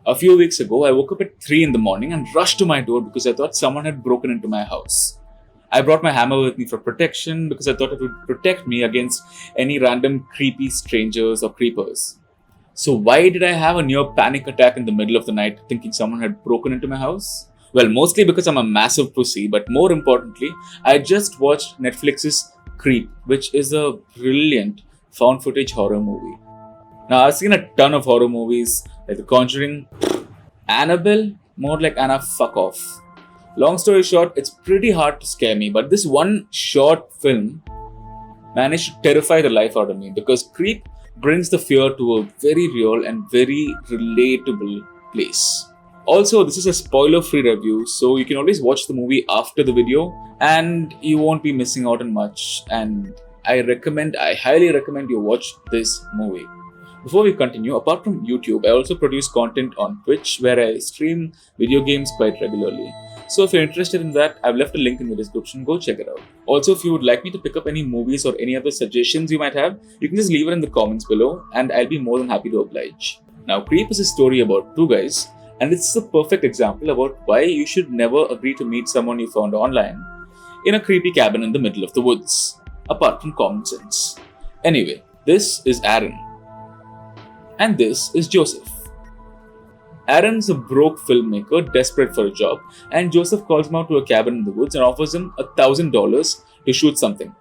A few weeks ago, I woke up at 3 in the morning and rushed to my door because I thought someone had broken into my house. I brought my hammer with me for protection because I thought it would protect me against any random creepy strangers or creepers. So, why did I have a near panic attack in the middle of the night thinking someone had broken into my house? Well, mostly because I'm a massive pussy, but more importantly, I just watched Netflix's Creep, which is a brilliant found footage horror movie. Now, I've seen a ton of horror movies like The Conjuring, Annabelle, more like Anna fuck off. Long story short, it's pretty hard to scare me, but this one short film managed to terrify the life out of me because Creep brings the fear to a very real and very relatable place. Also, this is a spoiler free review, so you can always watch the movie after the video and you won't be missing out on much. And I highly recommend you watch this movie. Before we continue, apart from YouTube, I also produce content on Twitch where I stream video games quite regularly. So if you're interested in that, I've left a link in the description, go check it out. Also, if you would like me to pick up any movies or any other suggestions you might have, you can just leave it in the comments below and I'll be more than happy to oblige. Now, Creep is a story about two guys, and it's a perfect example about why you should never agree to meet someone you found online in a creepy cabin in the middle of the woods, apart from common sense. Anyway, this is Aaron. And this is Joseph. Aaron's a broke filmmaker desperate for a job, and Joseph calls him out to a cabin in the woods and offers him $1,000 to shoot something.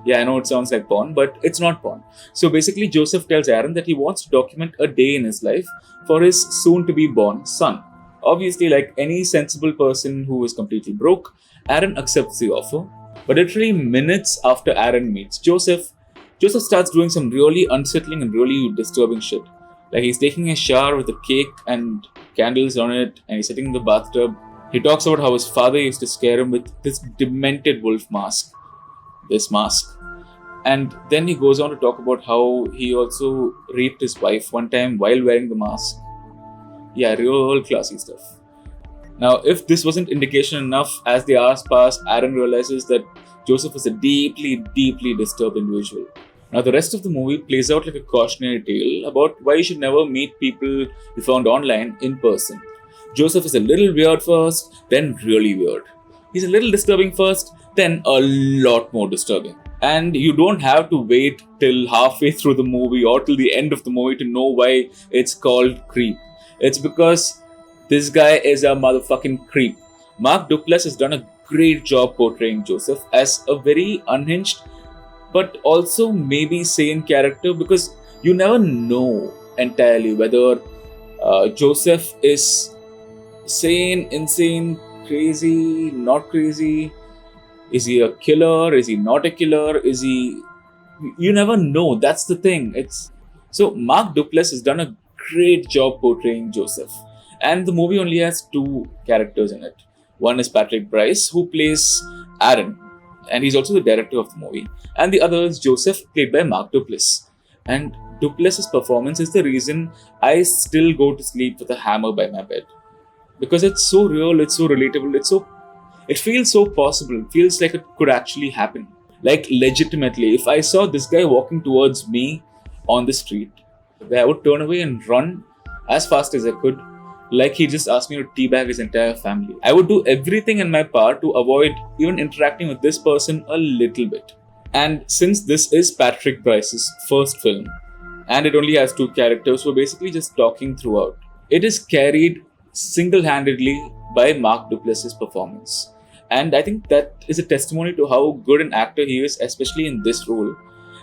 Yeah, I know it sounds like porn, but it's not porn. So basically, Joseph tells Aaron that he wants to document a day in his life for his soon-to-be born son. Obviously, like any sensible person who is completely broke, Aaron accepts the offer. But literally minutes after Aaron meets Joseph starts doing some really unsettling and really disturbing shit. Like he's taking a shower with a cake and candles on it, and he's sitting in the bathtub. He talks about how his father used to scare him with this demented wolf mask. This mask. And then he goes on to talk about how he also raped his wife one time while wearing the mask. Yeah, real classy stuff. Now, if this wasn't indication enough, as the hours pass, Aaron realizes that Joseph is a deeply, deeply disturbed individual. Now, the rest of the movie plays out like a cautionary tale about why you should never meet people you found online in person. Joseph is a little weird first, then really weird. He's a little disturbing first, then a lot more disturbing. And you don't have to wait till halfway through the movie or till the end of the movie to know why it's called Creep. It's because this guy is a motherfucking creep. Mark Duplass has done a great job portraying Joseph as a very unhinged but also maybe sane character, because you never know entirely whether Joseph is sane, insane, crazy, not crazy. Is he a killer? Is he not a killer? Is he... You never know. That's the thing. So Mark Duplass has done a great job portraying Joseph. And the movie only has two characters in it. One is Patrick Bryce, who plays Aaron, and he's also the director of the movie. And the other is Joseph, played by Mark Duplass. And Duplass's performance is the reason I still go to sleep with a hammer by my bed. Because it's so real, it's so relatable, it feels so possible, it feels like it could actually happen. Like legitimately, if I saw this guy walking towards me on the street, I would turn away and run as fast as I could, like he just asked me to teabag his entire family. I would do everything in my power to avoid even interacting with this person a little bit. And since this is Patrick Bryce's first film, and it only has two characters who are basically just talking throughout, it is carried single-handedly by Mark Duplass's performance. And I think that is a testimony to how good an actor he is, especially in this role.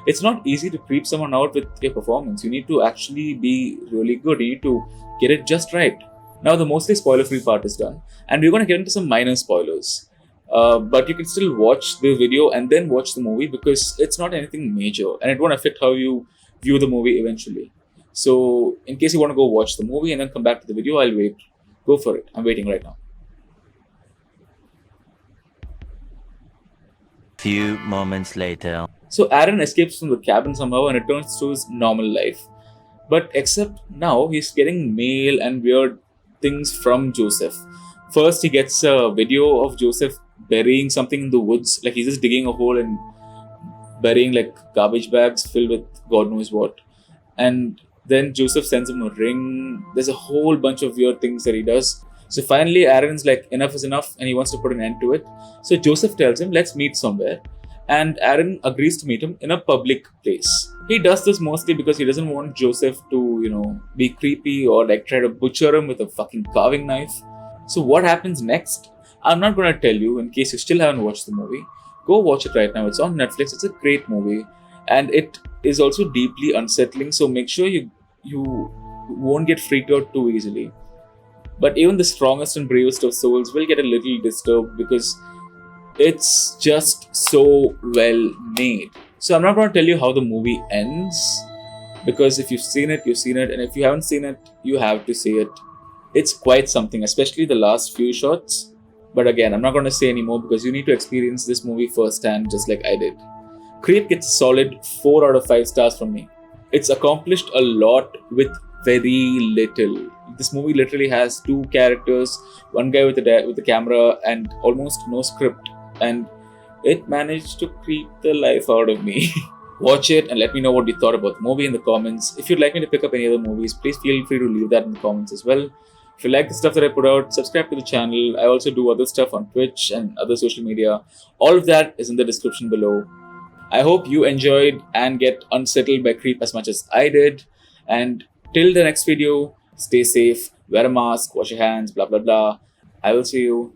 It's not easy to creep someone out with your performance. You need to actually be really good. You need to get it just right. Now, the mostly spoiler-free part is done, and we're going to get into some minor spoilers. But you can still watch the video and then watch the movie because it's not anything major and it won't affect how you view the movie eventually. So, in case you want to go watch the movie and then come back to the video, I'll wait. Go for it. I'm waiting right now. Few moments later. So Aaron escapes from the cabin somehow and returns to his normal life. But except now he's getting mail and weird things from Joseph. First he gets a video of Joseph burying something in the woods. Like he's just digging a hole and burying like garbage bags filled with God knows what. And Then Joseph sends him a ring. There's a whole bunch of weird things that he does. So finally, Aaron's like, enough is enough, and he wants to put an end to it. So Joseph tells him, let's meet somewhere. And Aaron agrees to meet him in a public place. He does this mostly because he doesn't want Joseph to, be creepy or like try to butcher him with a fucking carving knife. So what happens next? I'm not going to tell you in case you still haven't watched the movie. Go watch it right now. It's on Netflix. It's a great movie. And it is also deeply unsettling. So make sure you won't get freaked out too easily. But even the strongest and bravest of souls will get a little disturbed because it's just so well made. So I'm not going to tell you how the movie ends because if you've seen it, you've seen it. And if you haven't seen it, you have to see it. It's quite something, especially the last few shots. But again, I'm not going to say any more because you need to experience this movie firsthand just like I did. Creep gets a solid 4 out of 5 stars from me. It's accomplished a lot with very little. This movie literally has 2 characters, one guy with the camera, and almost no script. And it managed to creep the life out of me. Watch it and let me know what you thought about the movie in the comments. If you'd like me to pick up any other movies, please feel free to leave that in the comments as well. If you like the stuff that I put out, subscribe to the channel. I also do other stuff on Twitch and other social media. All of that is in the description below. I hope you enjoyed and get unsettled by Creep as much as I did. And till the next video, stay safe, wear a mask, wash your hands, blah blah blah. I will see you